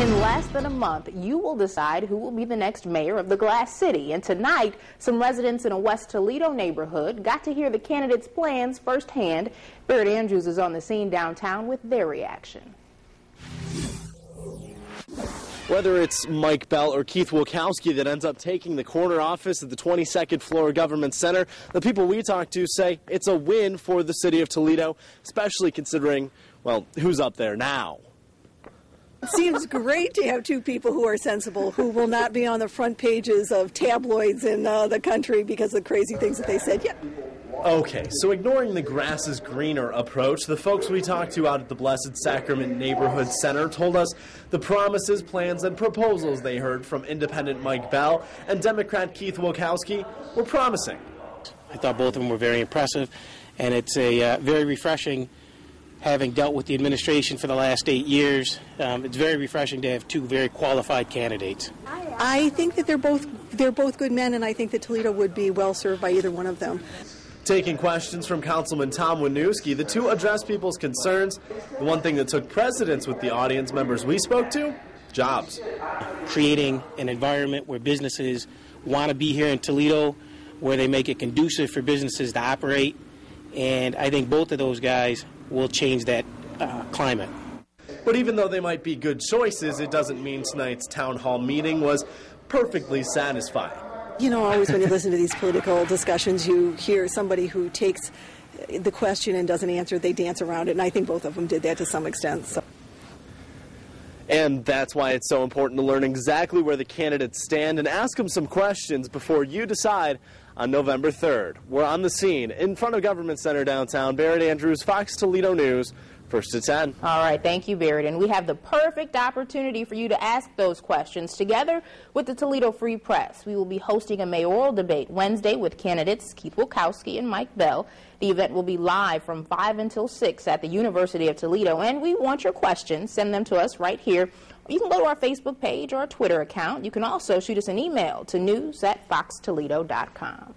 In less than a month, you will decide who will be the next mayor of the Glass City. And tonight, some residents in a West Toledo neighborhood got to hear the candidates' plans firsthand. Barrett Andrews is on the scene downtown with their reaction. Whether it's Mike Bell or Keith Wilkowski that ends up taking the corner office at the 22nd floor Government Center, the people we talked to say it's a win for the city of Toledo, especially considering, well, who's up there now. It seems great to have two people who are sensible, who will not be on the front pages of tabloids in the country because of the crazy things that they said. Yeah. Okay, so ignoring the grass is greener approach, the folks we talked to out at the Blessed Sacrament Neighborhood Center told us the promises, plans, and proposals they heard from independent Mike Bell and Democrat Keith Wilkowski were promising. I thought both of them were very impressive, and it's a very refreshing, having dealt with the administration for the last 8 years, it's very refreshing to have two very qualified candidates. I think that they're both good men, and I think that Toledo would be well served by either one of them. Taking questions from Councilman Tom Winooski, the two addressed people's concerns. The one thing that took precedence with the audience members we spoke to, jobs. Creating an environment where businesses want to be here in Toledo, where they make it conducive for businesses to operate, and I think both of those guys will change that climate. But even though they might be good choices, it doesn't mean tonight's town hall meeting was perfectly satisfying. You know, always when you listen to these political discussions, you hear somebody who takes the question and doesn't answer, they dance around it, and I think both of them did that to some extent. So. And that's why it's so important to learn exactly where the candidates stand and ask them some questions before you decide on November 3rd. We're on the scene in front of Government Center downtown. Barrett Andrews, Fox Toledo News. First to 10. All right, thank you, Barrett. And we have the perfect opportunity for you to ask those questions together with the Toledo Free Press. We will be hosting a mayoral debate Wednesday with candidates Keith Wilkowski and Mike Bell. The event will be live from 5 until 6 at the University of Toledo, and we want your questions. Send them to us right here. You can go to our Facebook page or our Twitter account. You can also shoot us an email to news@foxtoledo.com.